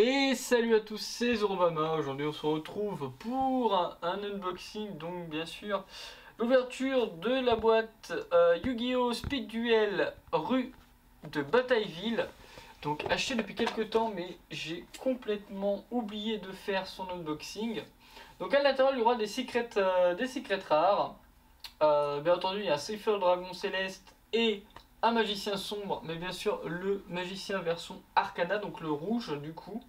Et salut à tous, c'est Zorobama. Aujourd'hui on se retrouve pour un unboxing, donc bien sûr l'ouverture de la boîte Yu-Gi-Oh! Speed Duel rue de Batailleville. Donc acheté depuis quelques temps, mais j'ai complètement oublié de faire son unboxing. Donc à l'intérieur il y aura des secrets rares. Bien entendu il y a un Cypher Dragon Céleste et un magicien sombre, mais bien sûr le magicien version Arcana, donc le rouge du coup.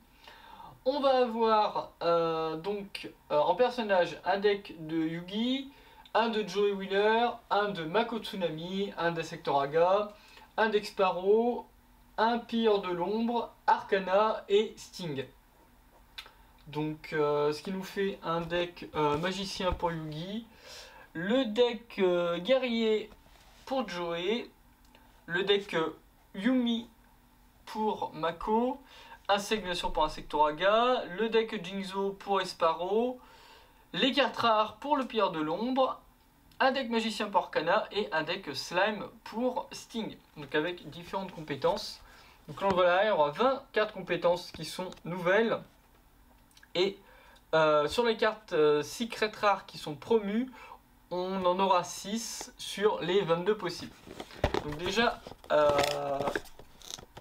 On va avoir en personnage un deck de Yugi, un de Joey Wheeler, un de Mako Tsunami, un d'Insectoraga, un d'Exparo, un Pire de l'Ombre, Arcana et Sting. Donc ce qui nous fait un deck magicien pour Yugi, le deck guerrier pour Joey, le deck Yumi pour Mako, un sec bien sûr pour Insectoraga, le deck Jinzo pour Esparo, les cartes rares pour le Pire de l'Ombre, un deck magicien pour Arcana et un deck Slime pour Sting, donc avec différentes compétences. Donc là voilà, il y aura 20 cartes compétences qui sont nouvelles, et sur les cartes secret rares qui sont promues, on en aura 6 sur les 22 possibles. Donc déjà,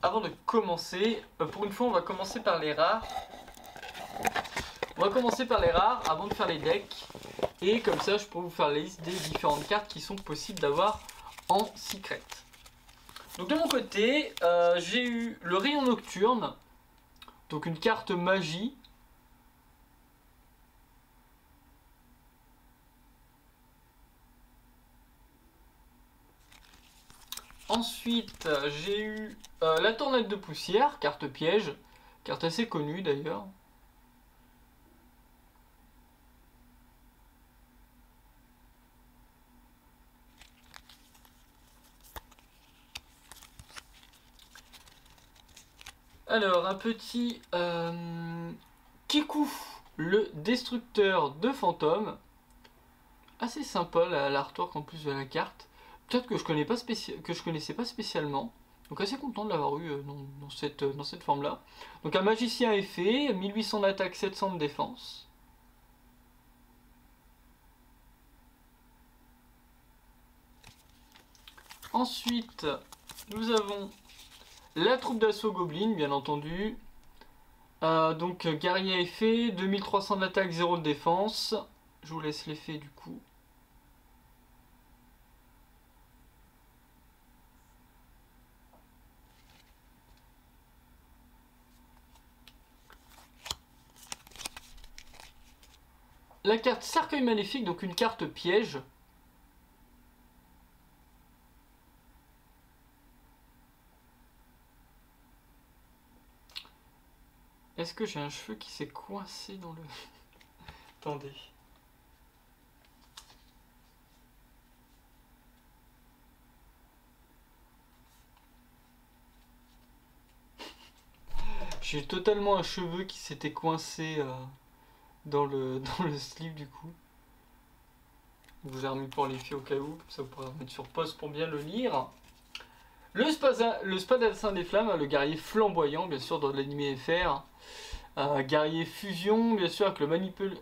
avant de commencer, pour une fois on va commencer par les rares. On va commencer par les rares avant de faire les decks. Et comme ça je pourrais vous faire la liste des différentes cartes qui sont possibles d'avoir en secret. Donc de mon côté, j'ai eu le rayon nocturne. Donc une carte magie. Ensuite, j'ai eu la tornade de poussière, carte piège, carte assez connue d'ailleurs. Alors, un petit Kiku, le destructeur de fantômes. Assez sympa l'artwork en plus de la carte. Peut-être que je connaissais pas spécialement. Donc assez content de l'avoir eu dans cette forme-là. Donc un magicien effet, 1800 d'attaque, 700 de défense. Ensuite, nous avons la troupe d'assaut Goblin, bien entendu. Donc guerrier effet, 2300 d'attaque, 0 de défense. Je vous laisse l'effet du coup. La carte Cercueil Maléfique, donc une carte piège. Est-ce que j'ai un cheveu qui s'est coincé dans le... Attendez. J'ai totalement un cheveu qui s'était coincé dans le slip du coup. Je vous ai remis pour l'effet au cas où, comme ça vous pourrez remettre sur pause pour bien le lire. Le Spadassin des Flammes, le guerrier flamboyant, bien sûr, dans l'anime FR. Guerrier fusion, bien sûr, avec le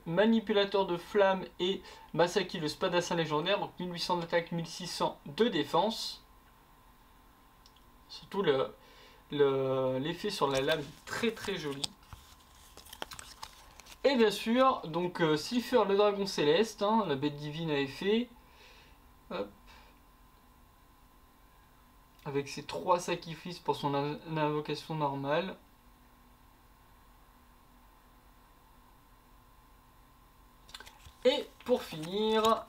manipulateur de flammes et Masaki, le Spadassin légendaire. Donc 1800 d'attaque, 1600 de défense. Surtout l'effet sur la lame est très très joli. Et bien sûr, donc Cypher le dragon céleste, hein, la bête divine à effet. Hop. Avec ses 3 sacrifices pour son invocation normale. Et pour finir,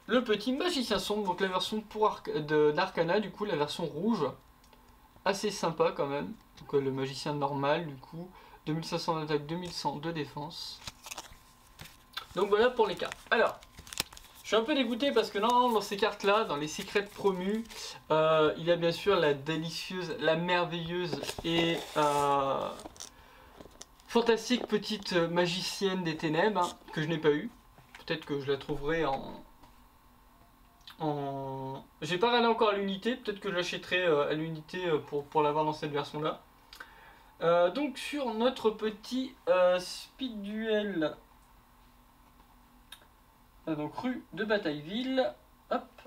le petit magicien sombre, donc la version d'Arcana, du coup la version rouge. Assez sympa quand même. Donc le magicien normal du coup. 2500 d'attaque, 2100 de défense. Donc voilà pour les cartes. Alors, je suis un peu dégoûté parce que non, dans ces cartes là, dans les secrets promus, il y a bien sûr la délicieuse, la merveilleuse et fantastique petite magicienne des ténèbres, hein, que je n'ai pas eu. Peut-être que je la trouverai J'ai pas regardé encore à l'unité, peut-être que je l'achèterai à l'unité pour l'avoir dans cette version là. Donc sur notre petit speed duel, donc rue de Batailleville, hop,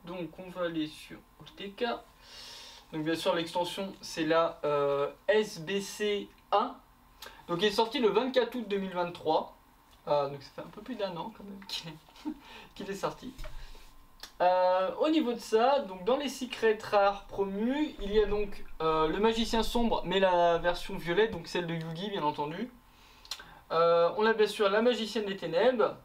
donc on va aller sur OTK. Donc bien sûr l'extension c'est la SBC1. Donc il est sorti le 24 août 2023. Donc ça fait un peu plus d'un an quand même qu'il est sorti. Au niveau de ça, donc dans les secrets rares promus, il y a donc le magicien sombre, mais la version violette, donc celle de Yugi bien entendu. On a bien sûr la magicienne des ténèbres.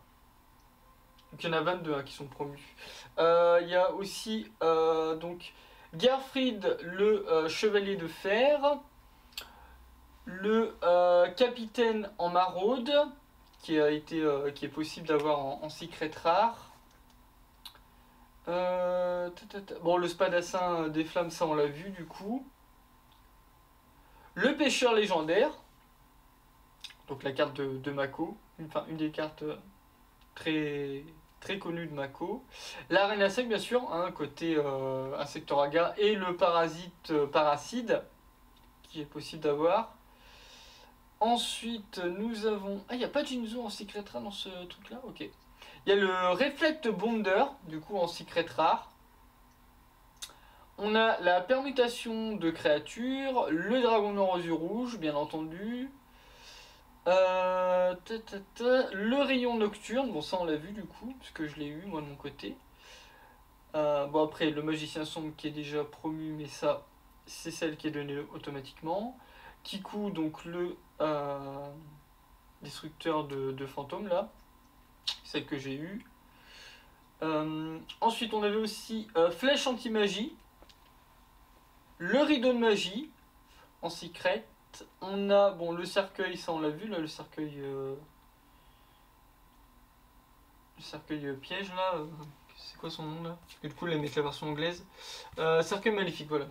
Donc il y en a 22 qui sont promus. Il y a aussi donc Gerfried le chevalier de fer, le capitaine en maraude qui est possible d'avoir en secret rare. Bon, le spadassin des flammes, ça on l'a vu du coup. Le pêcheur légendaire, donc la carte de Mako, enfin une des cartes très connues de Mako. La reine à sec bien sûr, côté Insectoraga, et le parasite Paracide qui est possible d'avoir. Ensuite nous avons... Ah, il n'y a pas de Jinzo en secret rare dans ce truc là, ok. Il y a le Reflect Bonder, du coup en secret rare. On a la permutation de créatures, le dragon noir aux yeux rouges, bien entendu. Le rayon nocturne, bon ça on l'a vu du coup, puisque je l'ai eu moi de mon côté. Bon après le magicien sombre qui est déjà promu, mais ça c'est celle qui est donnée automatiquement. Kiku, donc le destructeur de fantômes là, celle que j'ai eue. Ensuite on avait aussi flèche anti-magie, le rideau de magie en secret. On a bon le cercueil, ça on l'a vu là, le cercueil piège là, c'est quoi son nom là? Parce que du coup là avec la version anglaise, cercueil maléfique, voilà.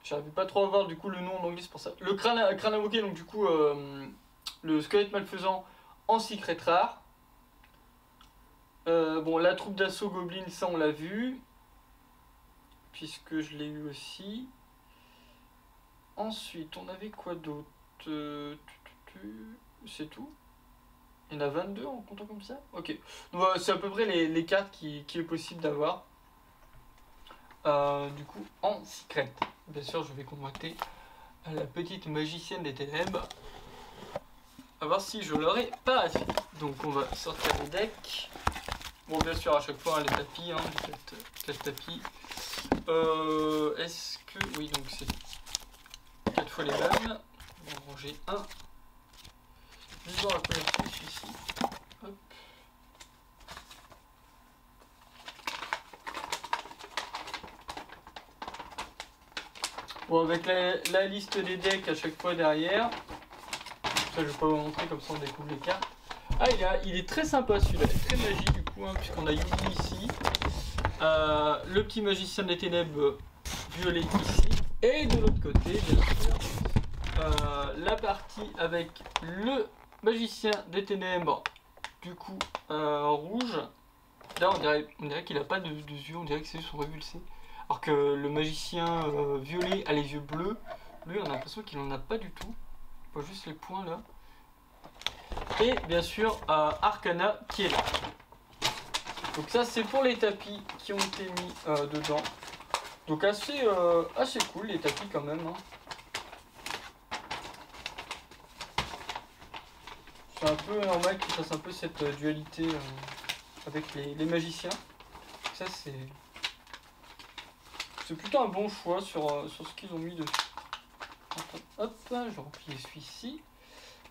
J'arrive pas trop à voir du coup le nom en anglais, c'est pour ça. Le crâne invoqué, donc du coup le squelette malfaisant en secret rare. Bon, la troupe d'assaut Goblin, ça on l'a vu, puisque je l'ai eu aussi. Ensuite, on avait quoi d'autre? C'est tout? Il y en a 22 en comptant comme ça? Ok. Donc c'est à peu près les cartes qui est possible d'avoir. Du coup, en secret. Bien sûr, je vais convoiter la petite magicienne des ténèbres. A voir si je l'aurai pas assez. Donc on va sortir les decks. Bon, bien sûr, à chaque fois, les tapis, 4 tapis. Est-ce que... Oui, donc c'est 4 fois les mêmes. On va en ranger un. Je vais voir la couverture, celui-ci. Hop. Bon, avec la liste des decks à chaque fois derrière. Ça, je vais pas vous montrer, comme ça on découvre les cartes. Ah, il est très sympa celui-là, très magique du coup, puisqu'on a Yugi ici. Le petit magicien des ténèbres violet ici. Et de l'autre côté, bien sûr, la partie avec le magicien des ténèbres, du coup, rouge. Là, on dirait qu'il n'a pas de yeux, on dirait que c'est son révulsé. Alors que le magicien violet a les yeux bleus. Lui, on a l'impression qu'il n'en a pas du tout. On voit juste les points là. Et bien sûr, Arcana qui est là. Donc ça, c'est pour les tapis qui ont été mis dedans. Donc assez cool les tapis quand même. C'est un peu normal qu'ils fassent un peu cette dualité avec les magiciens. Ça c'est plutôt un bon choix sur ce qu'ils ont mis dessus. Hop, je remplis celui-ci.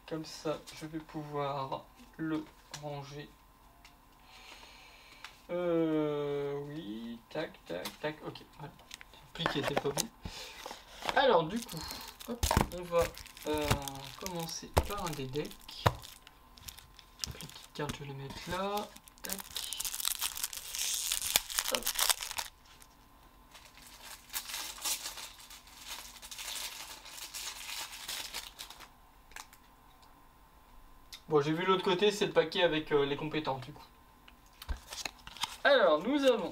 Comme ça, je vais pouvoir le ranger. Oui, tac, ok. Voilà. Le pli qui était pas bon. Alors du coup, hop, on va commencer par un des decks. Les petites cartes, je vais les mettre là. Tac. Hop. Bon, j'ai vu l'autre côté, c'est le paquet avec les compétents du coup. Alors, nous avons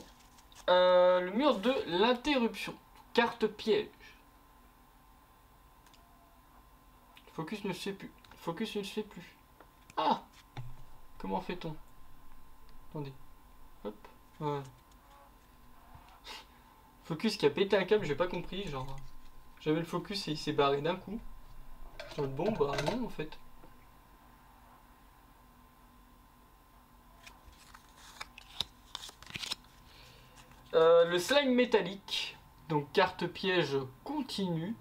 le mur de l'interruption. Carte piège. Focus ne se fait plus. Focus ne se fait plus. Ah! Comment fait-on? Attendez. Hop. Voilà. Focus qui a pété un câble, j'ai pas compris. Genre, j'avais le focus et il s'est barré d'un coup. Bon, bah non en fait. Le slime métallique. Donc carte piège continue.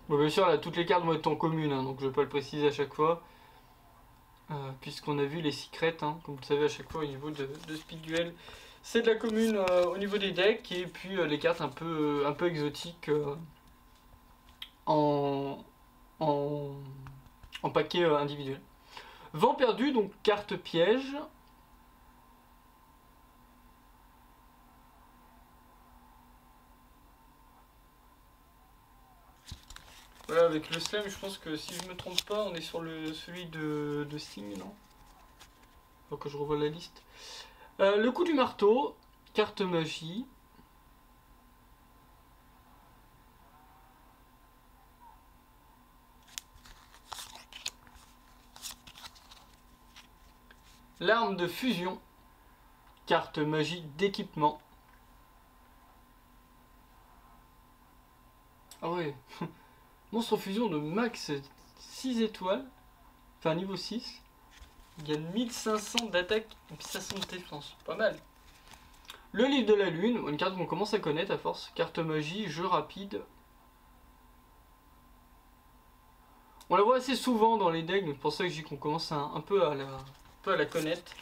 Bon, bien sûr, là, toutes les cartes vont être en commune, hein, donc je vais pas le préciser à chaque fois. Puisqu'on a vu les secrets, hein, comme vous le savez à chaque fois au niveau de Speed Duel. C'est de la commune au niveau des decks, et puis les cartes un peu exotiques en paquet individuel. Vent perdu, donc carte piège. Voilà, avec le slam, je pense que si je me trompe pas, on est sur celui de Sting, non? Faut que je revoie la liste. Le coup du marteau, carte magie. L'arme de fusion, carte magie d'équipement. Ah ouais, monstre fusion de max 6 étoiles, enfin niveau 6. Il y a 1500 d'attaque et 1500 de défense, pas mal. Le livre de la lune, une carte qu'on commence à connaître à force. Carte magie, jeu rapide. On la voit assez souvent dans les decks, donc c'est pour ça que je dis qu'on commence un peu à la connaître.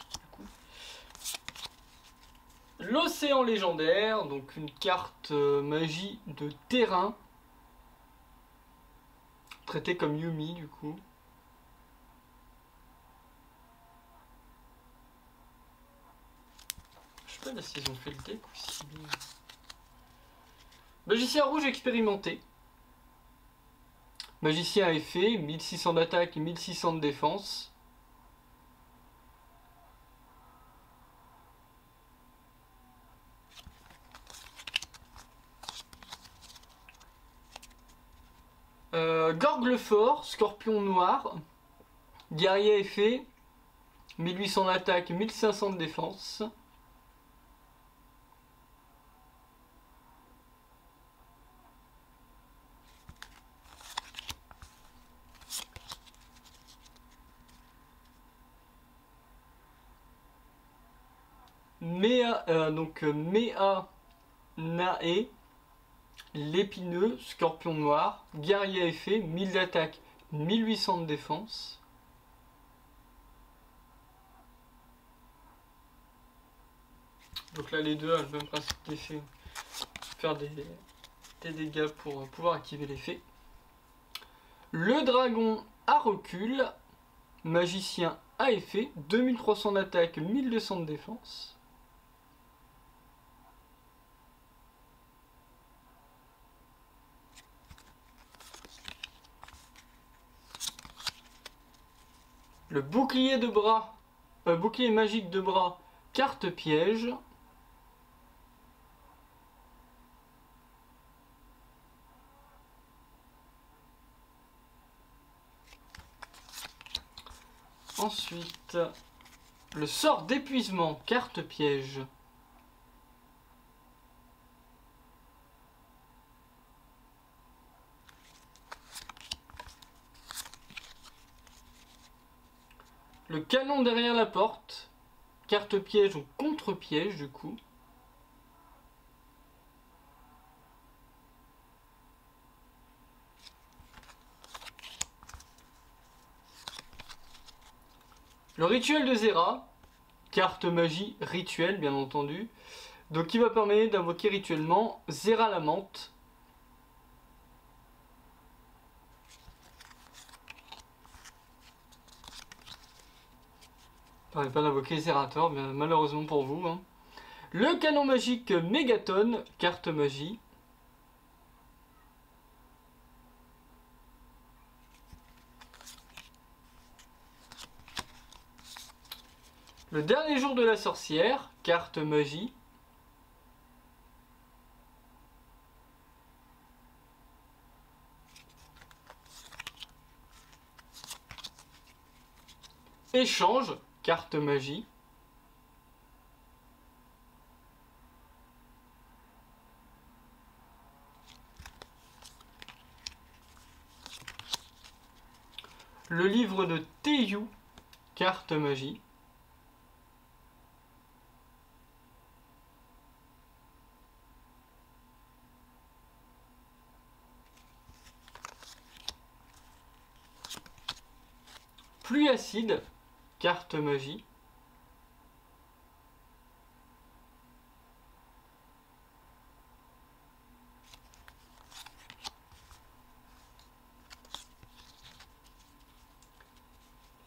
L'océan légendaire, donc une carte magie de terrain. Traitée comme Yumi du coup. Je sais pas là s'ils ont fait le deck ou si... Magicien rouge expérimenté. Magicien à effet, 1600 d'attaque et 1600 de défense. Gorglefort, scorpion noir. Guerrier à effet, 1800 d'attaque, 1500 de défense. Mea Nae, l'épineux, scorpion noir, guerrier à effet, 1000 d'attaque, 1800 de défense. Donc là les deux ont le même principe d'effet, faire des dégâts pour pouvoir activer l'effet. Le dragon à recul, magicien à effet, 2300 d'attaque, 1200 de défense. Le bouclier de bras, bouclier magique de bras, carte piège. Ensuite, le sort d'épuisement, carte piège. Le canon derrière la porte, carte piège ou contre-piège du coup. Le rituel de Zera, carte magie rituelle bien entendu, donc qui va permettre d'invoquer rituellement Zera la menthe. J'arrive pas d'invoquer Zerator, mais malheureusement pour vous. Hein. Le canon magique Mégaton, carte magie. Le dernier jour de la sorcière, carte magie. Échange, carte magie. Le livre de Teiyu, carte magie. Pluie acide, carte magie.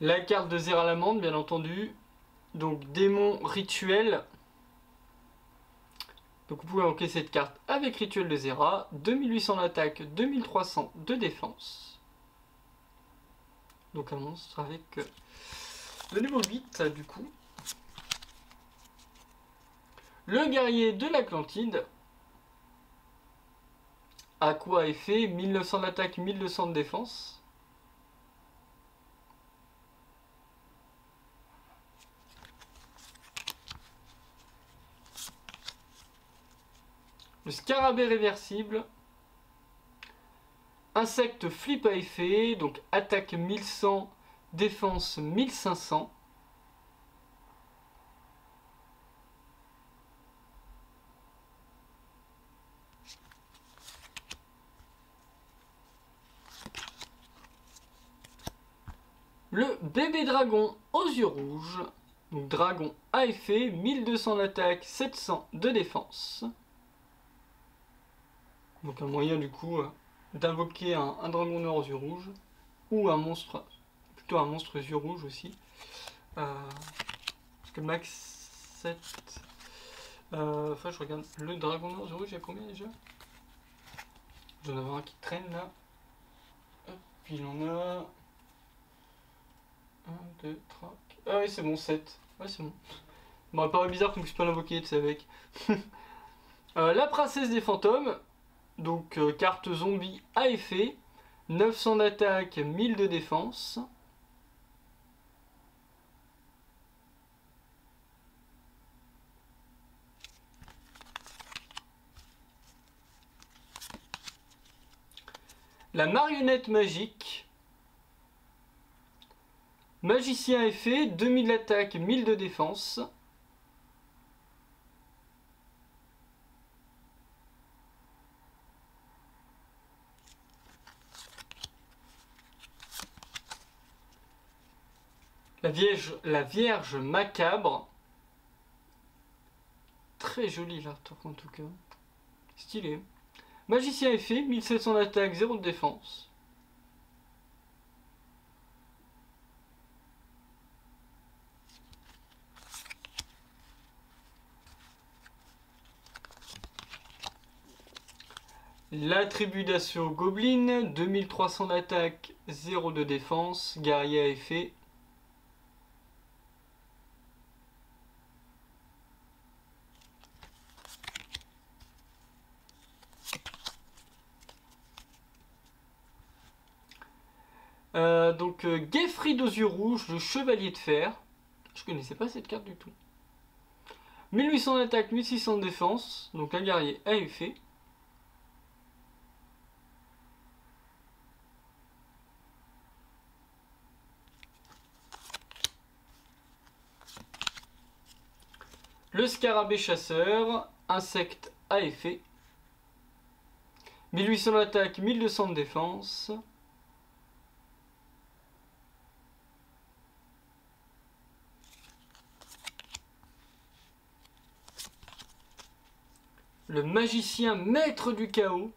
La carte de Zeralamande, bien entendu. Donc démon rituel. Donc vous pouvez invoquer cette carte avec rituel de Zera. 2800 d'attaque, 2300 de défense. Donc un monstre avec le niveau 8 du coup. Le guerrier de l'Atlantide. À quoi effet 1900 d'attaque, 1200 de défense. Le scarabée réversible. Insecte flip à effet, donc attaque 1100, défense 1500. Le bébé dragon aux yeux rouges, donc dragon à effet, 1200 d'attaque, 700 de défense. Donc un moyen du coup d'invoquer un dragon noir aux yeux rouges, ou un monstre, plutôt un monstre aux yeux rouges aussi. Parce que max 7... enfin je regarde, le dragon noir aux yeux rouges, il y a combien déjà? J'en avais un qui traîne là. Hop, puis il en a... 1, 2, 3... Ah oui c'est bon, 7. Ouais c'est bon. Bon, elle paraît bizarre qu'on puisse pas l'invoquer, tu sais, avec. La princesse des fantômes. Donc carte zombie à effet. 900 d'attaque, 1000 de défense. La marionnette magique. Magicien à effet, 2000 d'attaque, 1000 de défense. La Vierge macabre. Très joli l'artwork en tout cas. Stylé. Magicien à effet, 1700 d'attaque, 0 de défense. La tribu d'assaut Goblin, 2300 d'attaque, 0 de défense, guerrier à effet. Donc Geoffrey aux yeux rouges, le chevalier de fer. Je connaissais pas cette carte du tout. 1800 d'attaque, 1600 de défense, donc un guerrier à effet. Le scarabée chasseur, insecte à effet. 1800 d'attaque, 1200 de défense. Le magicien maître du chaos.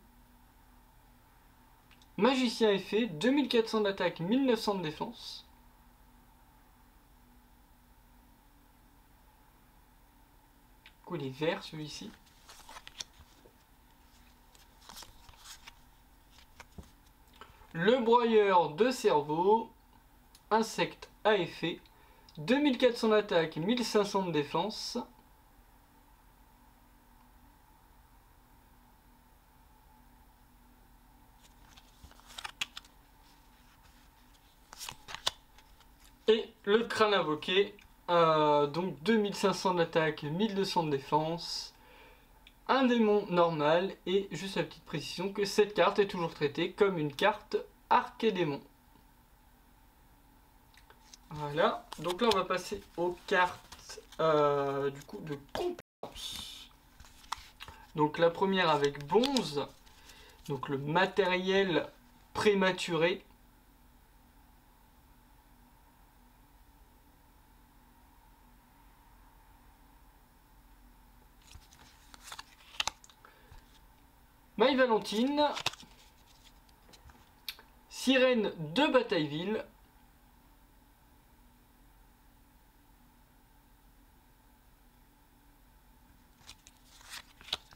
Magicien à effet, 2400 d'attaque, 1900 de défense. Du coup, il est vert celui-ci. Le broyeur de cerveau, insecte à effet, 2400 d'attaque, 1500 de défense. Et le crâne invoqué, donc 2500 d'attaque, 1200 de défense, un démon normal, et juste la petite précision que cette carte est toujours traitée comme une carte arc et démon. Voilà, donc là on va passer aux cartes du coup de compétences. Donc la première avec Bonze, donc le matériel prématuré. Maï Valentine, Sirène de Batailleville,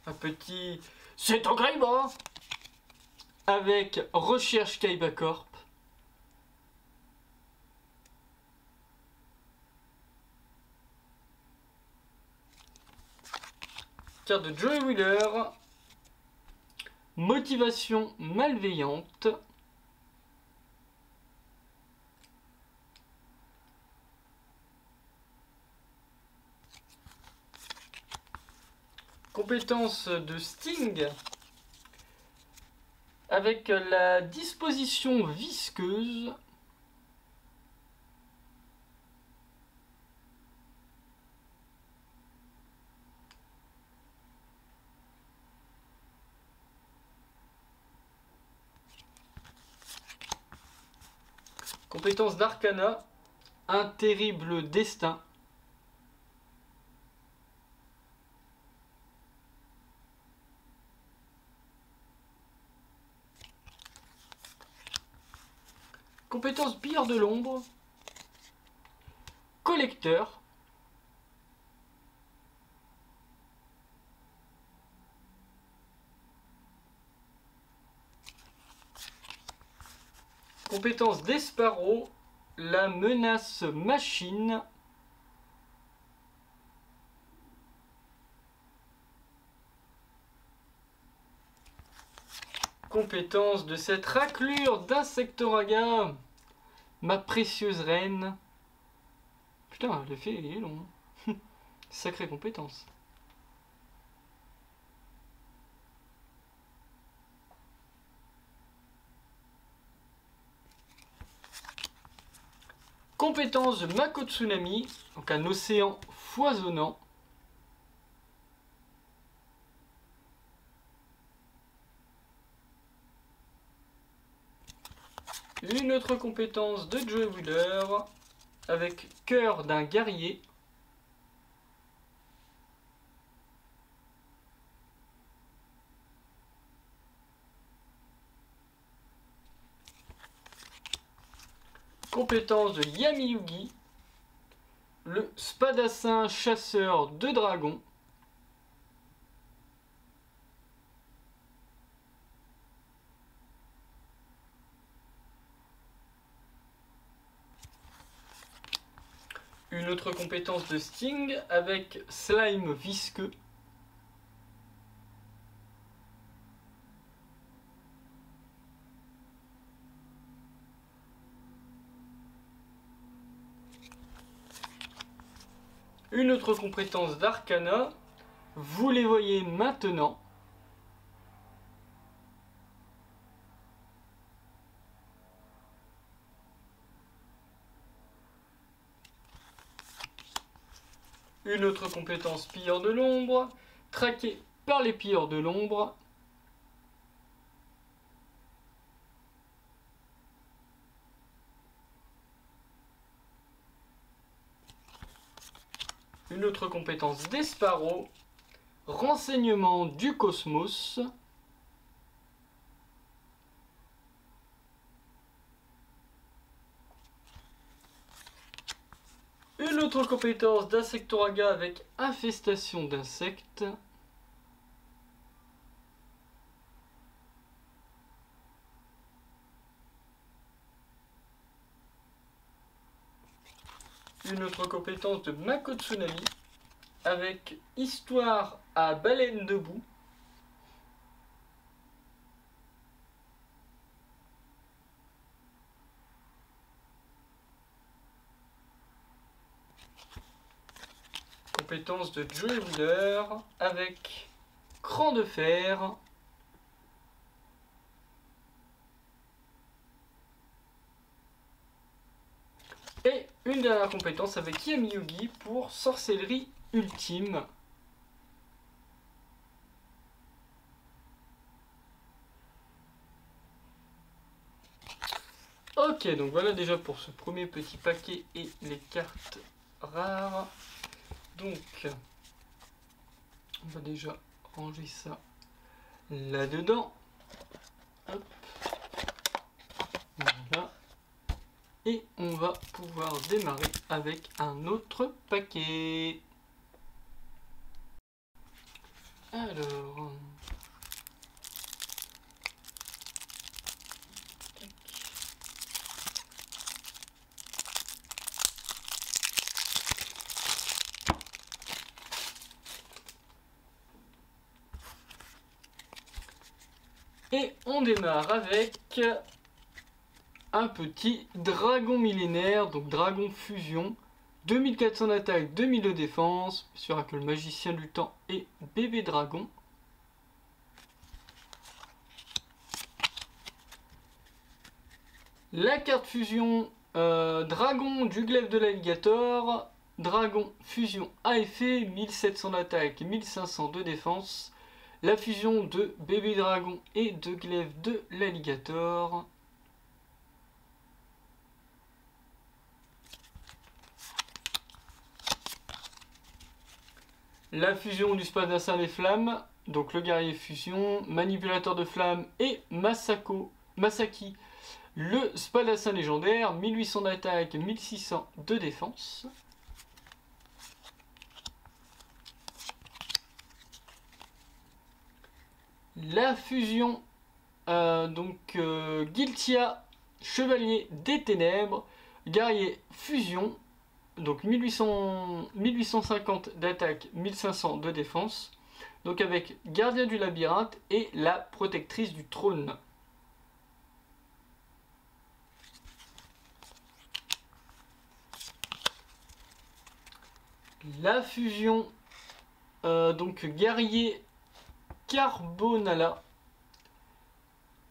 un petit c'est en Kaiba avec Recherche Kaiba Corp. Carte de Joey Wheeler, Motivation malveillante, compétence de Sting avec la disposition visqueuse, compétence d'Arcana, un terrible destin, compétence Pilleur de l'ombre, collecteur, compétence d'Esparo, la menace machine, compétence de cette raclure d'Insectoraga, ma précieuse reine. Putain, l'effet il est long. Sacrée compétence. Compétence de Mako Tsunami, donc un océan foisonnant. Une autre compétence de Joey Wheeler avec Cœur d'un guerrier. Compétence de Yami Yugi, le spadassin chasseur de dragons. Une autre compétence de Sting avec slime visqueux. Une autre compétence d'Arcana, vous les voyez maintenant. Une autre compétence pilleur de l'ombre, traqué par les pilleurs de l'ombre. Une autre compétence d'Esparo, renseignement du cosmos. Une autre compétence d'Insectoraga avec infestation d'insectes. Une autre compétence de Mako Tsunami avec histoire à baleine debout. Compétence de Joey Wheeler avec cran de fer. Et une dernière compétence avec Yami Yugi pour sorcellerie ultime. Ok, donc voilà déjà pour ce premier petit paquet et les cartes rares. Donc, on va déjà ranger ça là-dedans. Hop. Voilà. Et on va pouvoir démarrer avec un autre paquet. Alors... Et on démarre avec un petit dragon millénaire, donc dragon fusion, 2400 d'attaque, 2000 de défense, sur avec le magicien du temps et bébé dragon. La carte fusion, dragon du glaive de l'alligator, dragon fusion à effet, 1700 d'attaque, 1500 de défense. La fusion de bébé dragon et de glaive de l'alligator. La fusion du spadassin des flammes, donc le guerrier fusion, manipulateur de flammes et Masaki, le spadassin légendaire, 1800 d'attaque, 1600 de défense. La fusion, Giltia, chevalier des ténèbres, guerrier fusion, donc 1850 d'attaque, 1500 de défense, donc avec gardien du labyrinthe et la protectrice du trône. La fusion, guerrier Carbonala,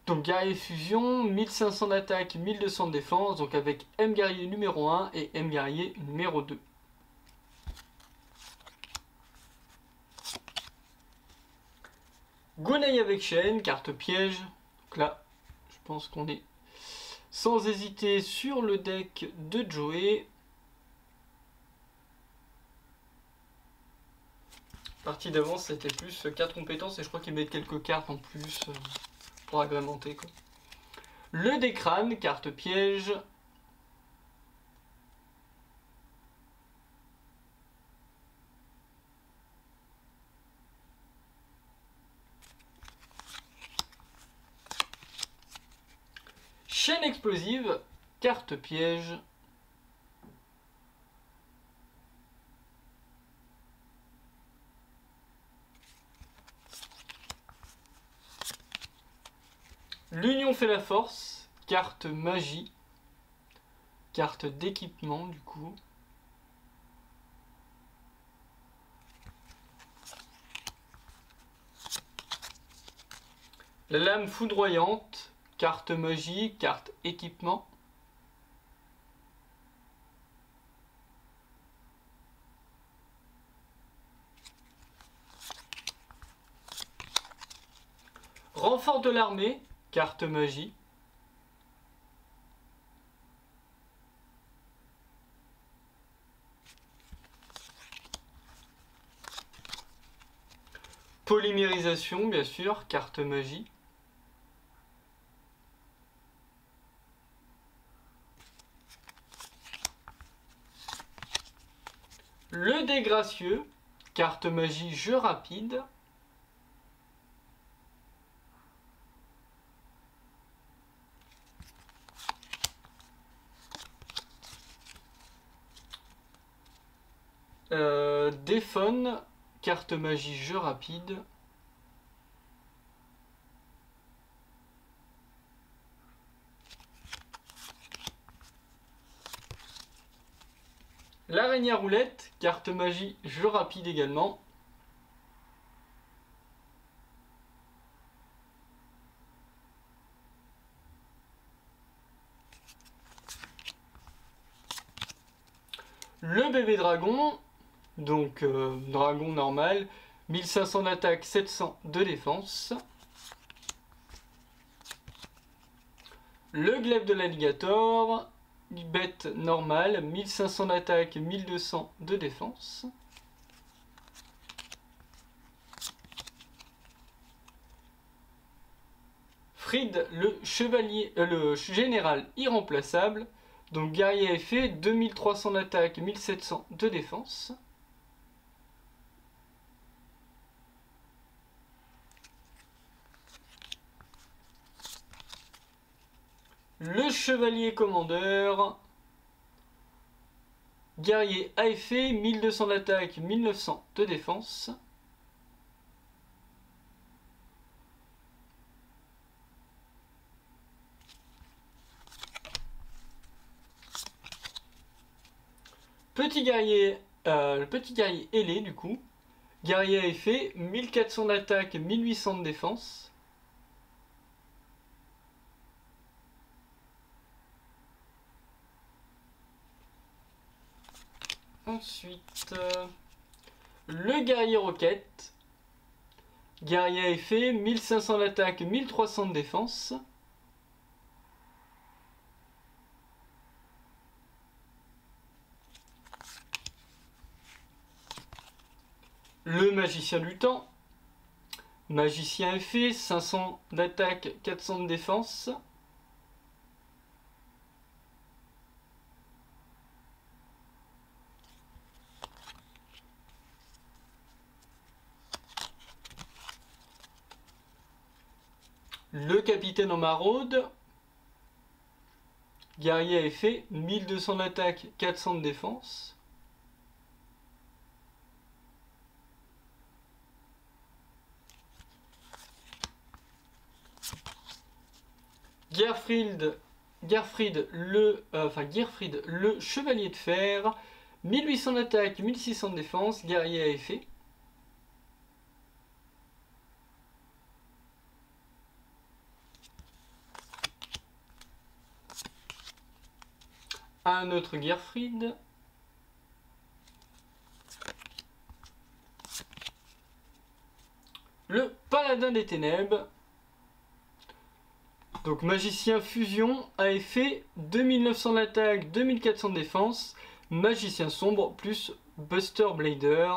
donc guerrier fusion, 1500 d'attaque, 1200 de défense, donc avec M guerrier numéro 1 et M guerrier numéro 2. Gonei avec chaîne, carte piège. Donc là, je pense qu'on est sans hésiter sur le deck de Joey. Partie d'avance, c'était plus 4 compétences et je crois qu'ils mettent quelques cartes en plus pour agrémenter, quoi. Le décrane, carte piège. Chaîne explosive, carte piège. L'union fait la force, carte magie, carte d'équipement du coup. La lame foudroyante, carte magie, carte équipement. Renfort de l'armée, carte magie. Polymérisation, bien sûr, carte magie. Le dégracieux, carte magie, jeu rapide. Déphone, carte magie, jeu rapide. L'araignée à roulette, carte magie, jeu rapide également. Le bébé dragon, donc dragon normal, 1500 d'attaque, 700 de défense. Le glaive de l'alligator, bête normale, 1500 d'attaque, 1200 de défense. Fried, le chevalier, le général irremplaçable, donc guerrier à effet, 2300 d'attaque, 1700 de défense. Le chevalier commandeur, guerrier à effet, 1200 d'attaque, 1900 de défense. Le petit guerrier ailé du coup, guerrier à effet, 1400 d'attaque, 1800 de défense. Ensuite, le guerrier roquette, guerrier à effet, 1500 d'attaque, 1300 de défense. Le magicien du temps, magicien effet, 500 d'attaque, 400 de défense. Le capitaine en maraude, guerrier à effet, 1200 d'attaque, 400 de défense. Gerfried, le chevalier de fer, 1800 d'attaque, 1600 de défense, guerrier à effet. Un autre Gerfried. Le paladin des ténèbres. Donc magicien fusion à effet, 2900 d'attaque, 2400 de défense, magicien sombre plus Buster Blader.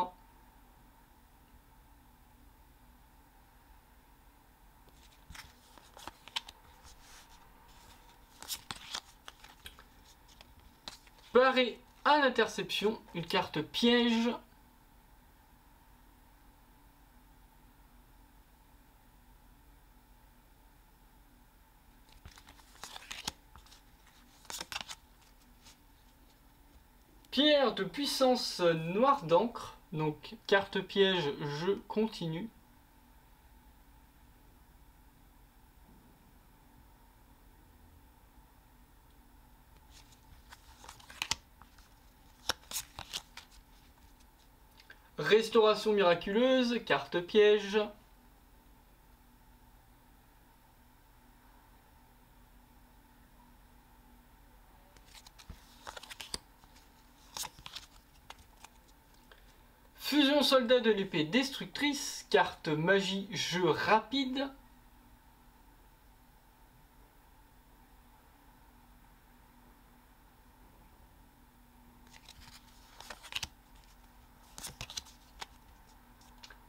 Barré à l'interception, une carte piège. Pierre de puissance noire d'encre, donc carte piège, je continue. Restauration miraculeuse, carte piège. Fusion soldat de l'épée destructrice, carte magie, jeu rapide.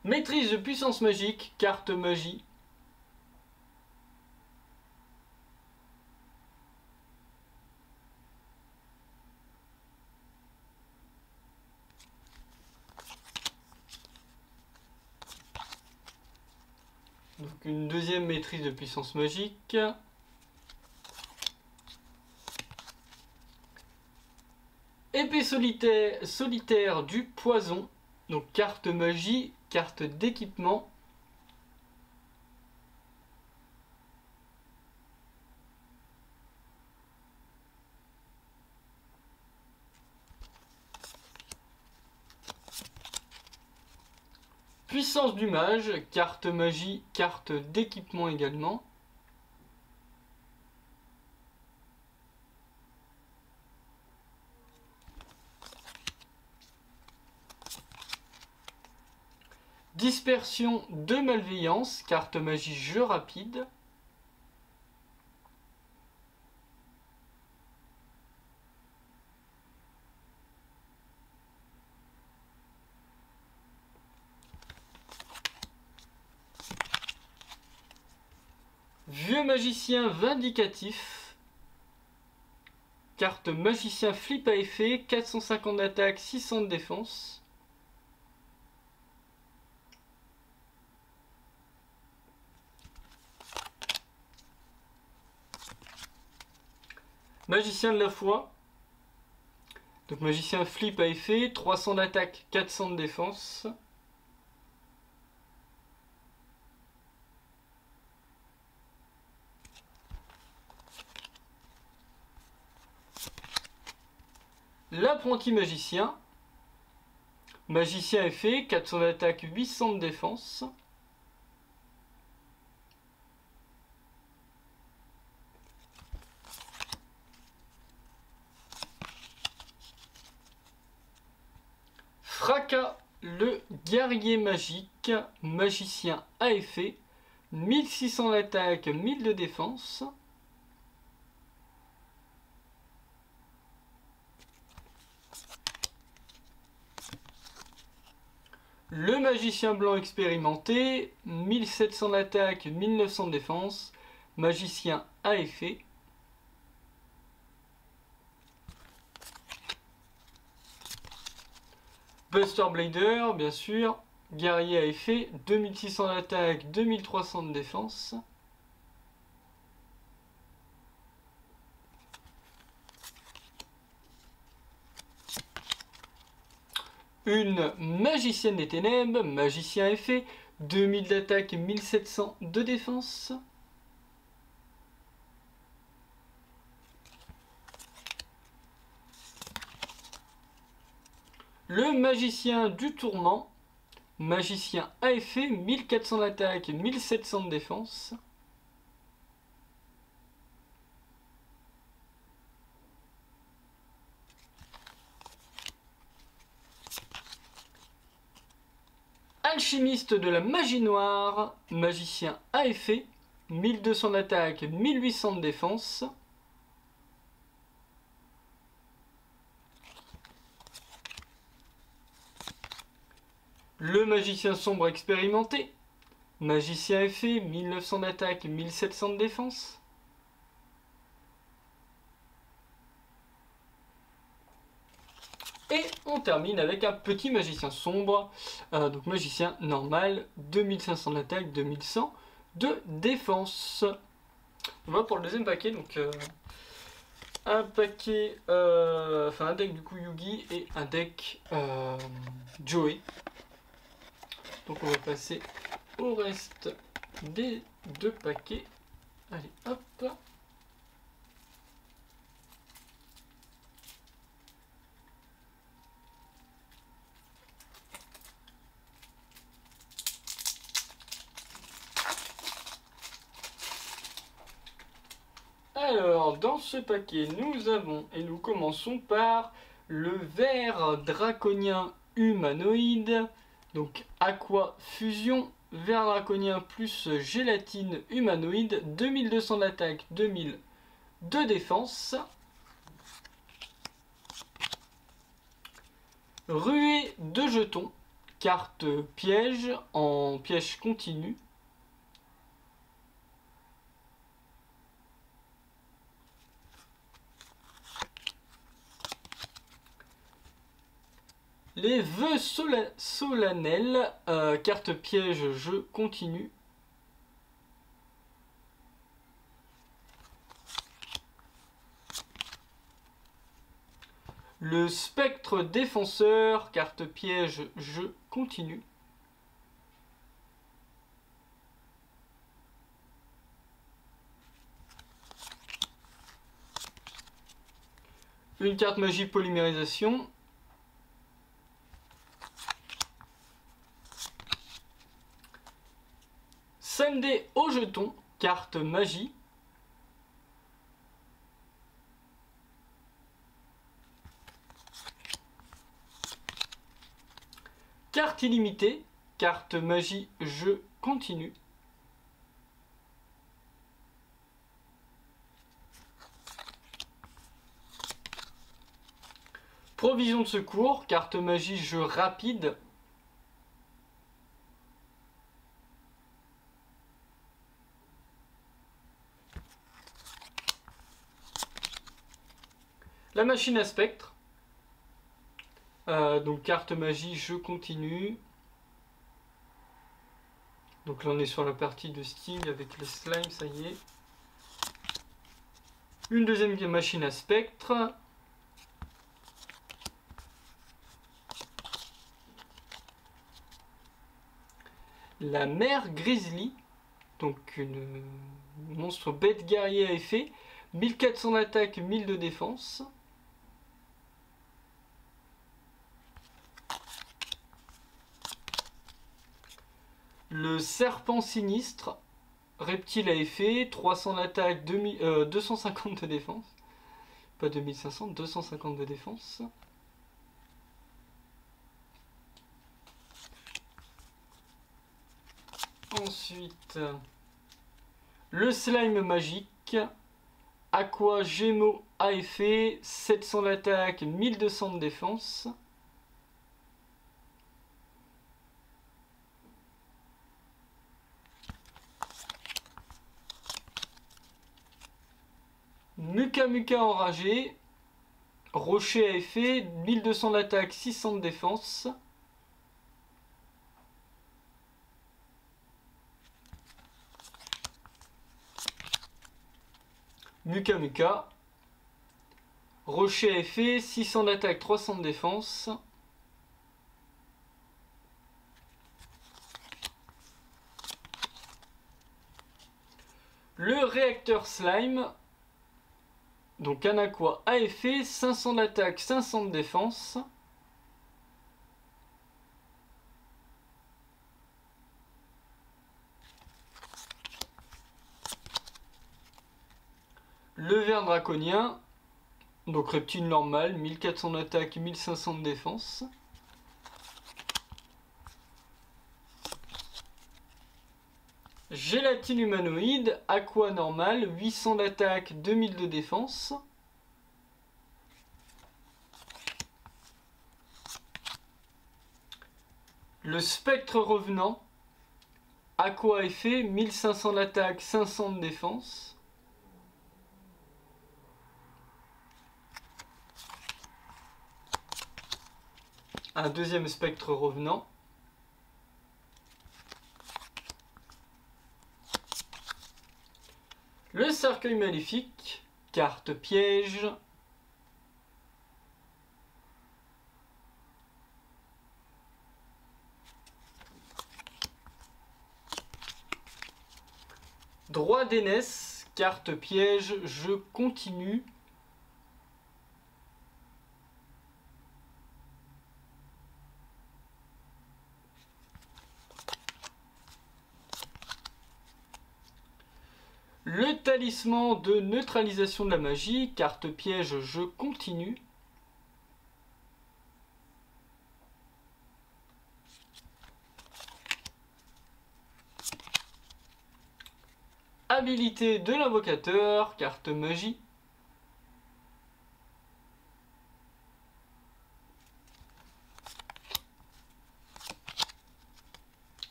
Maîtrise de puissance magique, carte magie. Donc une deuxième maîtrise de puissance magique. Épée solitaire du poison. Donc carte magie, carte d'équipement. Puissance du mage, carte magie, carte d'équipement également. Dispersion de malveillance, carte magie jeu rapide. Vieux magicien vindicatif. Carte magicien flip à effet, 450 d'attaque, 600 de défense. Magicien de la foi. Donc magicien flip à effet, 300 d'attaque, 400 de défense. L'apprenti magicien. Magicien effet, 400 d'attaque, 800 de défense. Fracas, le guerrier magique, magicien à effet, 1600 d'attaque, 1000 de défense. Le magicien blanc expérimenté, 1700 d'attaque, 1900 de défense, magicien à effet. Buster Blader, bien sûr, guerrier à effet, 2600 d'attaque, 2300 de défense. Une magicienne des ténèbres, magicien à effet, 2000 d'attaque, 1700 de défense. Le magicien du tourment, magicien à effet, 1400 d'attaque, 1700 de défense. Alchimiste de la magie noire, magicien à effet, 1200 d'attaque, 1800 de défense. Le magicien sombre expérimenté, magicien à effet, 1900 d'attaque, 1700 de défense. Et on termine avec un petit magicien sombre, donc magicien normal, 2500 d'attaque, 2100 de défense. Voilà pour le deuxième paquet, donc un paquet, enfin un deck du coup Yugi et un deck Joey. Donc on va passer au reste des deux paquets. Allez hop. Alors, dans ce paquet, nous avons, et nous commençons par le ver draconien humanoïde, donc Aqua Fusion, ver draconien plus gélatine humanoïde, 2200 d'attaque, 2000 de défense. Ruée de jetons, carte piège en piège continu. Les vœux solennels, carte piège, jeu continu. Le spectre défenseur, carte piège, jeu continu. Une carte magie polymérisation. jetons, carte magie. Carte illimitée, carte magie, jeu continu. Provision de secours, carte magie, jeu rapide. La machine à spectre. Donc carte magie, jeu continu. Donc là on est sur la partie de style avec le slime, ça y est. Une deuxième machine à spectre. La mère Grizzly, donc une monstre bête guerrier à effet. 1400 d'attaque, 1000 de défense. Le serpent sinistre, reptile à effet, 300 d'attaque, 250 de défense. Pas 2500, 250 de défense. Ensuite, le slime magique, aqua gémeaux à effet, 700 d'attaque, 1200 de défense. Muka Muka enragé, rocher à effet, 1200 d'attaque, 600 de défense. Muka Muka, rocher à effet, 600 d'attaque, 300 de défense. Le réacteur slime, donc un aqua à effet, 500 d'attaque, 500 de défense. Le ver draconien, donc reptile normal, 1400 d'attaque, 1500 de défense. Gélatine humanoïde, aqua normal, 800 d'attaque, 2000 de défense. Le spectre revenant, aqua à effet, 1500 d'attaque, 500 de défense. Un deuxième spectre revenant. Le cercueil maléfique, carte piège. Droit d'aînesse, carte piège, jeu continu. Le talisman de neutralisation de la magie, carte piège, jeu continu. Habilité de l'invocateur, carte magie.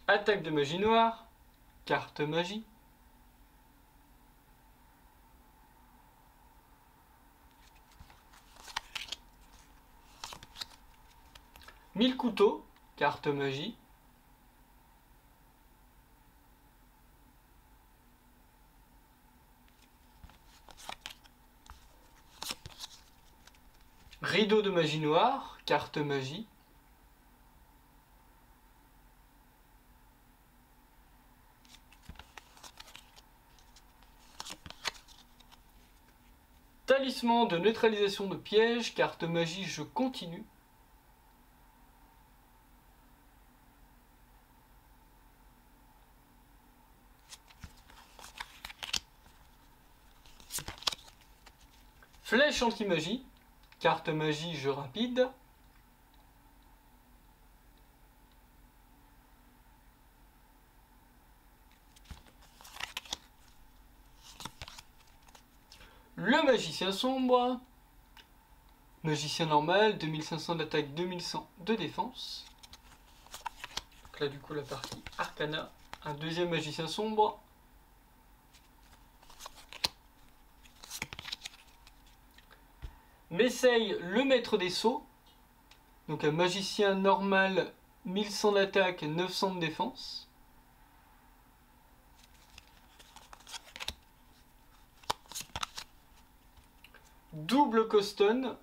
Attaque de magie noire, carte magie. Mille couteaux, carte magie. Rideau de magie noire, carte magie. Talisman de neutralisation de pièges, carte magie, je continue. Flèche anti-magie, carte magie, jeu rapide. Le magicien sombre, magicien normal, 2500 d'attaque, 2100 de défense. Donc là du coup la partie arcana, un deuxième magicien sombre. M'essaye le maître des sceaux, donc un magicien normal, 1100 d'attaque, 900 de défense. Double Coston,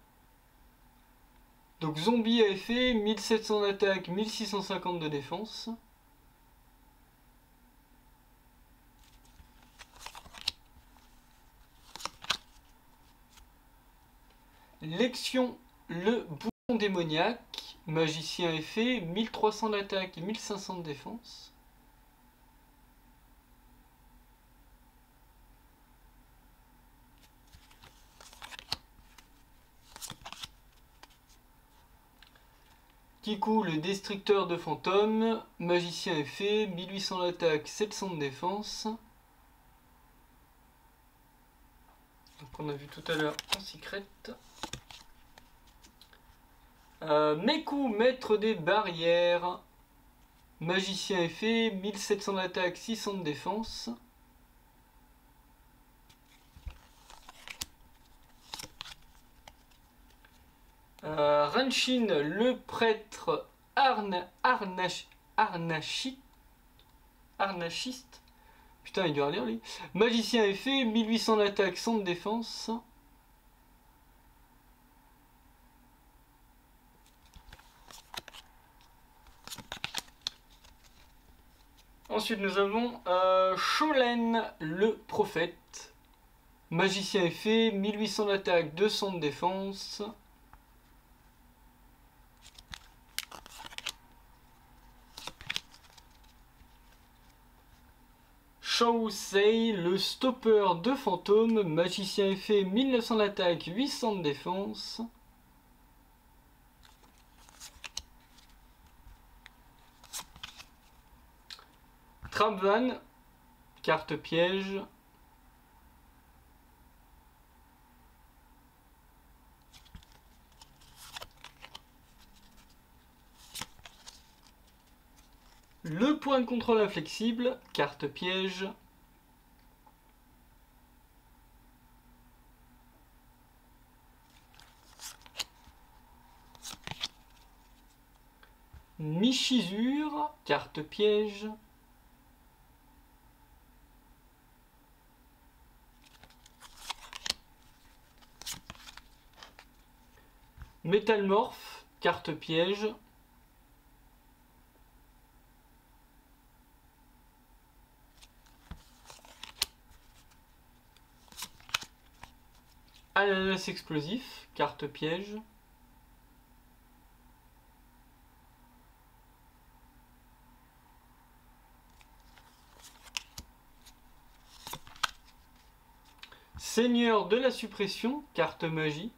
donc zombie à effet, 1700 d'attaque, 1650 de défense. Lexion, le bouton démoniaque, magicien effet, 1300 d'attaque et 1500 de défense. Kiku, le destructeur de fantômes, magicien effet, 1800 d'attaque, 700 de défense. Donc on a vu tout à l'heure en secret. Meku, maître des barrières, magicien effet, 1700 d'attaque, 600 de défense. Ranshin, le prêtre arnachiste. Putain, il doit lire lui. Magicien effet, 1800 d'attaque, 100 de défense. Ensuite, nous avons Sholen, le prophète. Magicien effet, 1800 d'attaque, 200 de défense. Shousei, le stopper de fantômes. Magicien effet, 1900 d'attaque, 800 de défense. Trapvan, carte piège. Le point de contrôle inflexible, carte piège. Michizure, carte piège. Métalmorphe, carte piège. Ananas explosif, carte piège. Seigneur de la suppression, carte magie.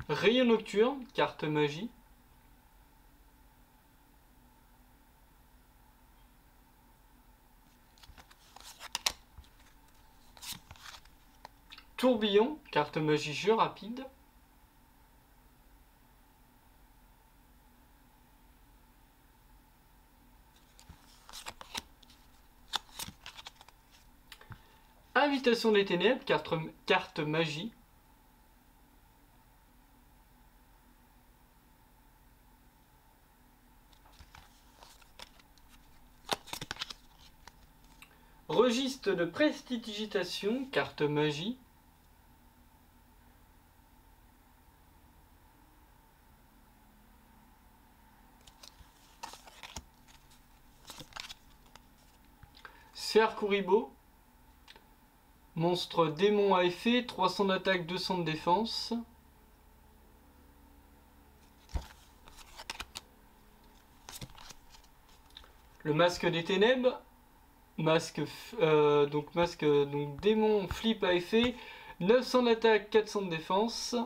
Rayon nocturne, carte magie. Tourbillon, carte magie jeu rapide. Invitation des ténèbres, carte magie. Registre de prestidigitation, carte magie. Sphère Kuribo. Monstre démon à effet, 300 d'attaque, 200 de défense. Le masque des ténèbres, masque démon flip à effet, 900 d'attaque, 400 de défense.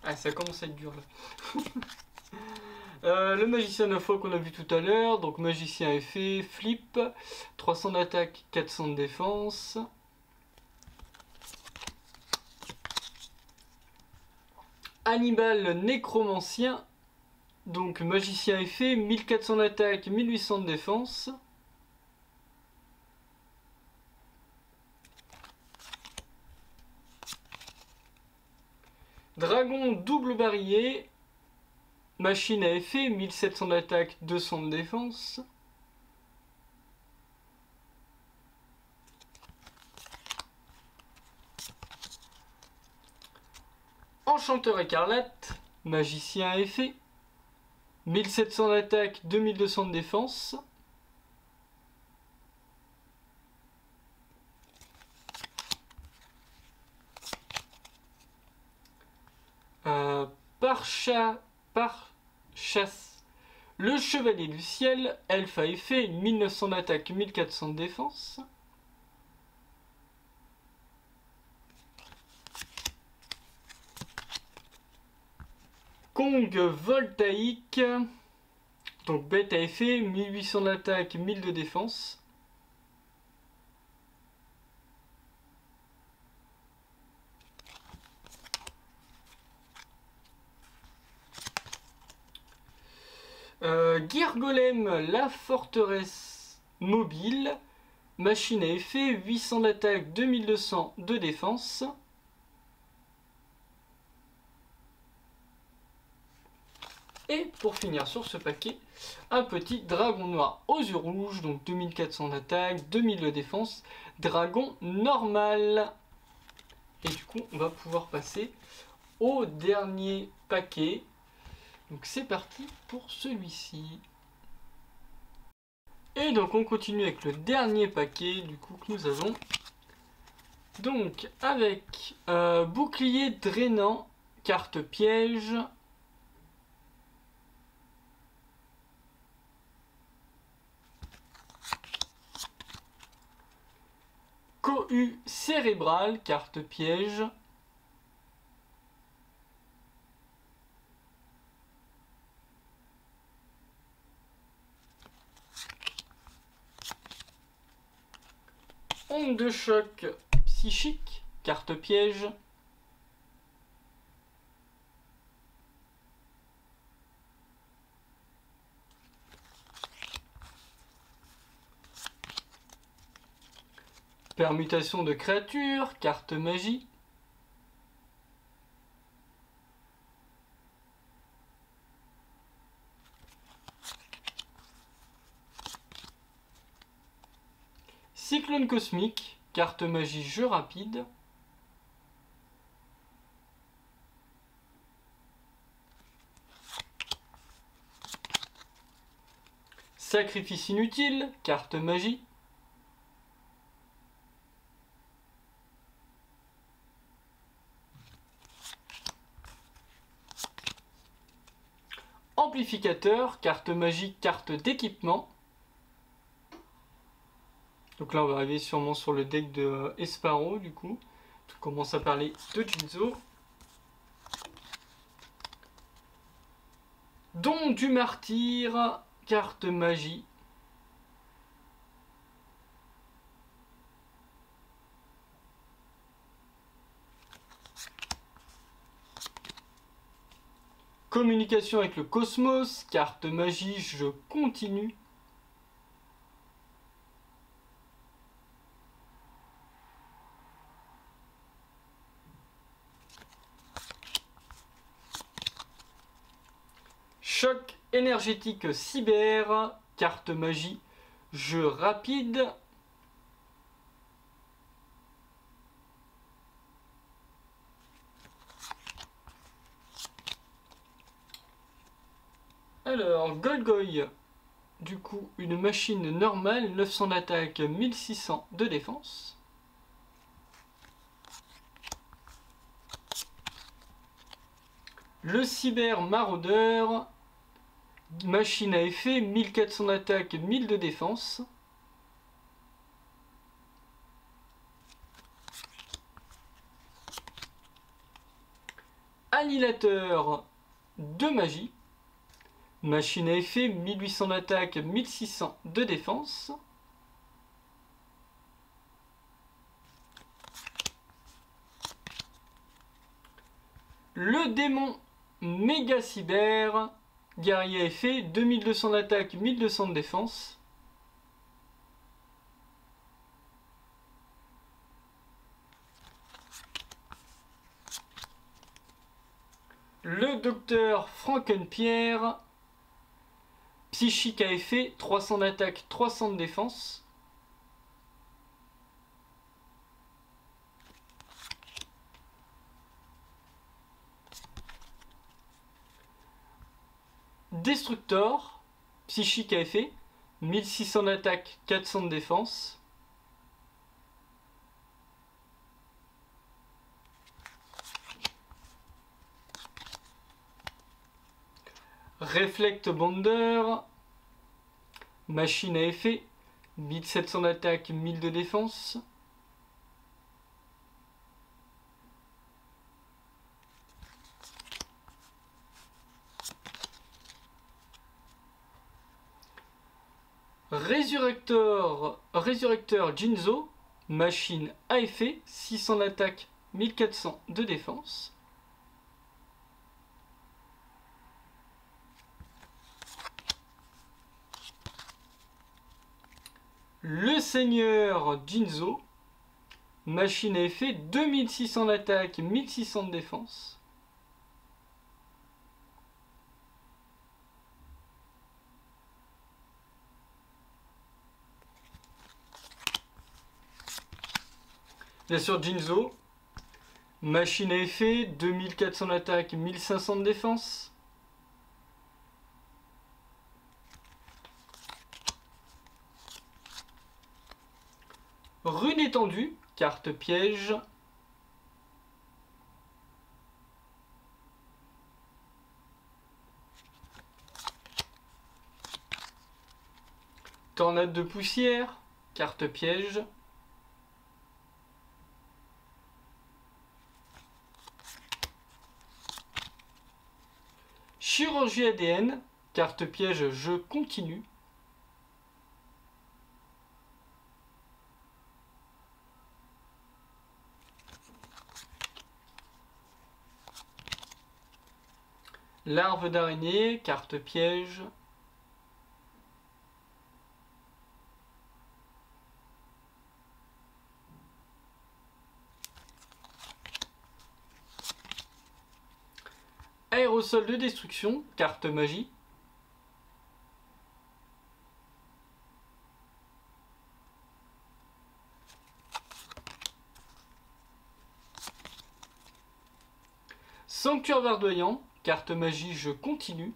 Ah, ça commence à être dur là. Le magicien 9 fois qu'on a vu tout à l'heure, donc magicien effet, flip, 300 d'attaque, 400 de défense. Hannibal nécromancien, donc magicien effet, 1400 d'attaque, 1800 de défense. Dragon double barillet, machine à effet, 1700 d'attaque, 200 de défense. Enchanteur écarlate, magicien à effet, 1700 d'attaque, 2200 de défense. Par chasse, le chevalier du ciel, elfe à effet, 1900 d'attaque, 1400 de défense. Kong voltaïque, donc bête à effet, 1800 d'attaque, 1000 de défense. Girgolem, la forteresse mobile, machine à effet, 800 d'attaque, 2200 de défense. Et pour finir sur ce paquet, un petit dragon noir aux yeux rouges, donc 2400 d'attaque, 2000 de défense, dragon normal. Et du coup, on va pouvoir passer au dernier paquet. Donc c'est parti pour celui-ci. Et donc on continue avec le dernier paquet du coup que nous avons. Donc avec bouclier drainant, carte piège. Cohue cérébrale, carte piège. Onde de choc psychique, carte piège. Permutation de créatures, carte magie. Cyclone cosmique, carte magie jeu rapide. Sacrifice inutile, carte magie. Amplificateur, carte magie, carte d'équipement. Donc là on va arriver sûrement sur le deck de Esparo du coup. On commence à parler de Jinzo. Don du martyr, carte magie. Communication avec le cosmos, carte magie, je continue. Choc énergétique cyber, carte magie, jeu rapide. Alors, Golgoy, du coup, une machine normale, 900 d'attaque, 1600 de défense. Le cyber maraudeur, Machine à effet, 1400 d'attaque, 1000 de défense. Annihilateur de magie. Machine à effet, 1800 d'attaque, 1600 de défense. Le démon méga cyber. Guerrier à effet, 2200 d'attaque, 1200 de défense. Le docteur Frankenpierre. Psychique à effet, 300 d'attaque, 300 de défense. Destructor, psychique à effet, 1600 d'attaque, 400 de défense. Reflect Bonder, machine à effet, 1700 d'attaque, 1000 de défense. Résurrecteur Jinzo, machine à effet, 600 d'attaque, 1400 de défense. Le Seigneur Jinzo, machine à effet, 2600 d'attaque, 1600 de défense. Bien sûr, Jinzo, machine à effet, 2400 d'attaque, 1500 de défense. Rune étendue, carte piège. Tornade de poussière, carte piège. Chirurgie ADN, carte piège, jeu continu. Larve d'araignée, carte piège. Aérosol de destruction, carte magie. Sanctuaire verdoyant, carte magie, je continue.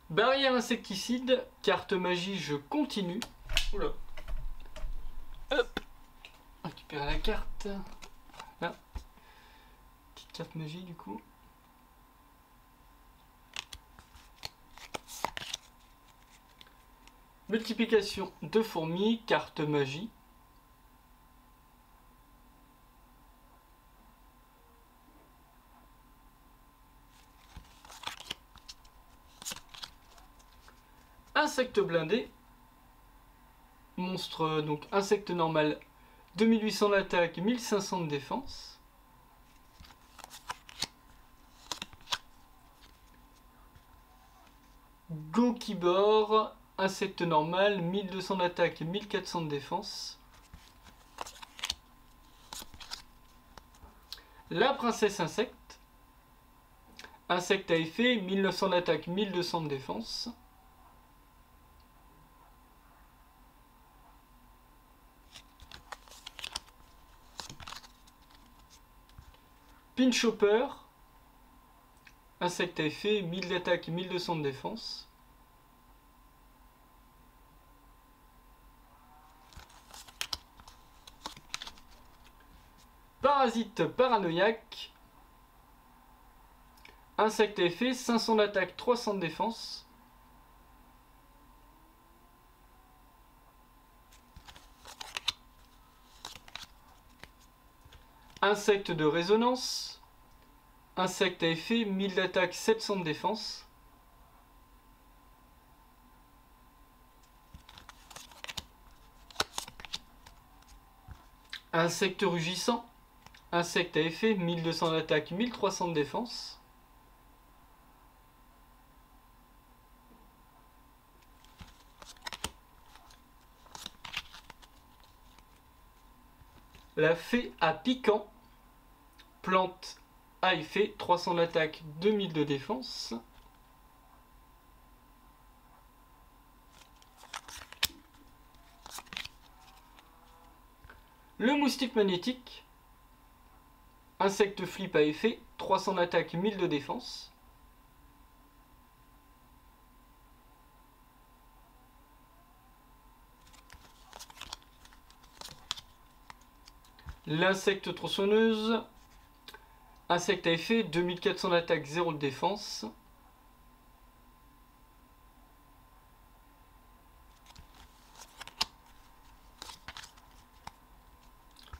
Barrière insecticide, carte magie, je continue. Oula. Hop. Récupérer la carte. Là. Petite carte magie du coup. Multiplication de fourmis, carte magie. Insecte blindé. Monstre, donc insecte normal, 2800 d'attaque, 1500 de défense. Gokibor, insecte normal, 1200 d'attaque, 1400 de défense. La princesse insecte. Insecte à effet, 1900 d'attaque, 1200 de défense. Pinchhopper, insecte à effet, 1000 d'attaque, 1200 de défense. Parasite paranoïaque. Insecte à effet, 500 d'attaque, 300 de défense. Insecte de résonance. Insecte à effet, 1000 d'attaque, 700 de défense. Insecte rugissant. Insecte à effet, 1200 d'attaque, 1300 de défense. La fée à piquant. Plante à effet, 300 d'attaque, 2000 de défense. Le moustique magnétique. Insecte flip à effet, 300 d'attaque, 1000 de défense. L'insecte tronçonneuse. Insecte à effet, 2400 d'attaque, 0 de défense.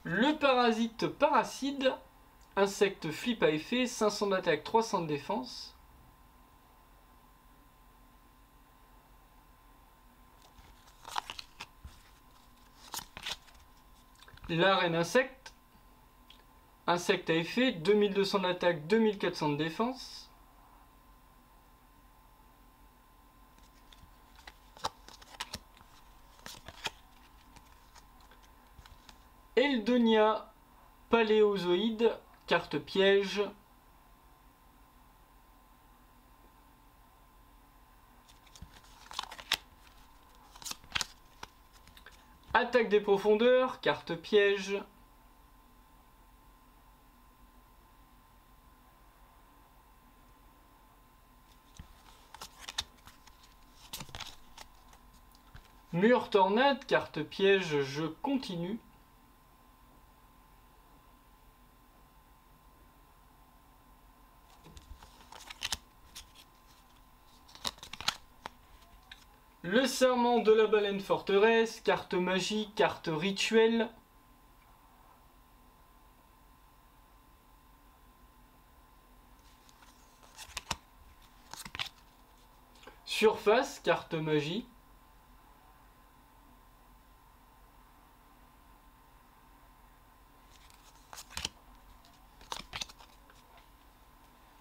Le parasite paracide. Insecte flip à effet, 500 d'attaque, 300 de défense. La reine insecte. Insecte à effet, 2200 d'attaque, 2400 de défense. Eldonia paléozoïde, carte piège. Attaque des profondeurs, carte piège. Mur tornade, carte piège, je continue. Le serment de la baleine forteresse, carte magie, carte rituelle. Surface, carte magie.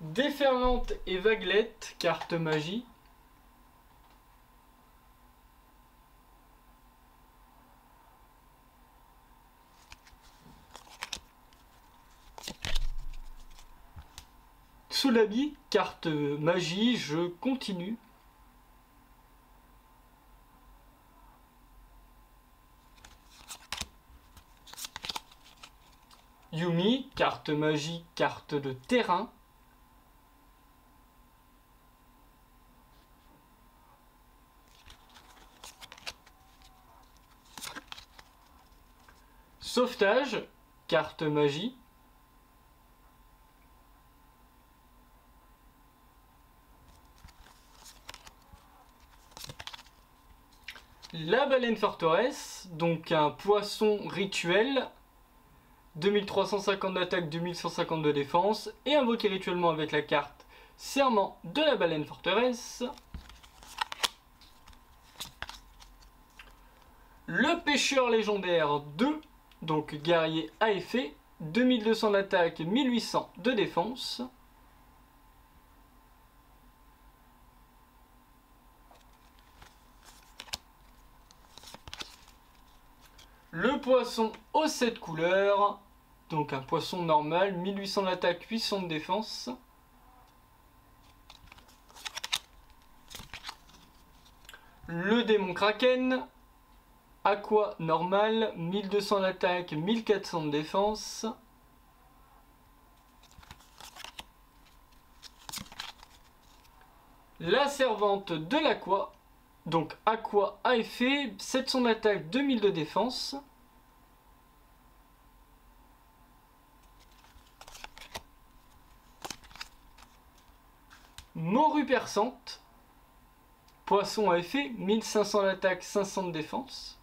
Déferlante et vaguelette, carte magie. Soulabi, carte magie, je continue. Yumi, carte magie, carte de terrain. Sauvetage, carte magie. La baleine forteresse, donc un poisson rituel. 2350 d'attaque, 2150 de défense. Et invoqué rituellement avec la carte Serment de la baleine forteresse. Le pêcheur légendaire 2, donc guerrier à effet. 2200 d'attaque, 1800 de défense. Le poisson aux 7 couleurs, donc un poisson normal, 1800 d'attaque, 800 de défense. Le démon kraken, aqua normal, 1200 d'attaque, 1400 de défense. La servante de l'aqua, donc aqua à effet, 700 d'attaque, 2000 de défense. Morue perçante. Poisson à effet, 1500 d'attaque, 500 de défense.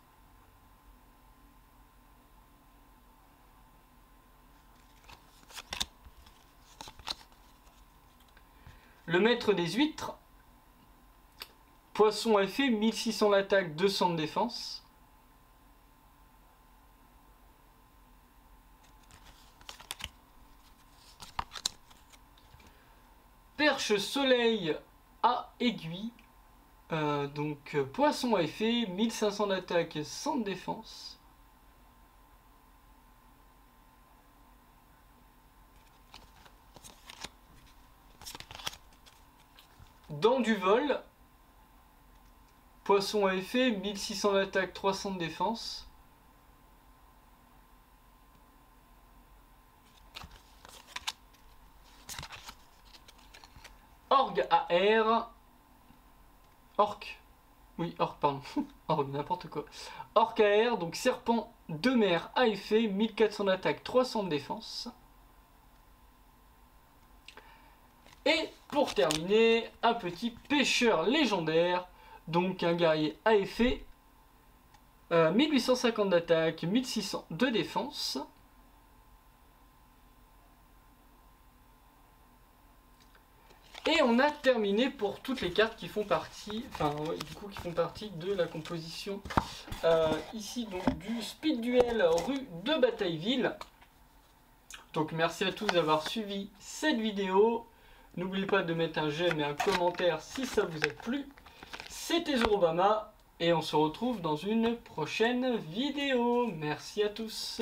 Le maître des huîtres. Poisson à effet, 1600 d'attaque, 200 de défense. Perche soleil à aiguille. Donc poisson à effet, 1500 d'attaque, 100 de défense. Dents du vol. Poisson à effet, 1600 d'attaque, 300 de défense. Orgue à air. Orque. Oui, orque, pardon. Orgue, n'importe quoi. Orque à air, donc serpent de mer à effet, 1400 d'attaque, 300 de défense. Et pour terminer, un petit pêcheur légendaire, donc un guerrier à effet, 1850 d'attaque, 1600 de défense. Et on a terminé pour toutes les cartes qui font partie, qui font partie de la composition ici donc du Speed Duel rue de Batailleville. Donc merci à tous d'avoir suivi cette vidéo. N'oubliez pas de mettre un j'aime et un commentaire si ça vous a plu. C'était Zorobama et on se retrouve dans une prochaine vidéo. Merci à tous.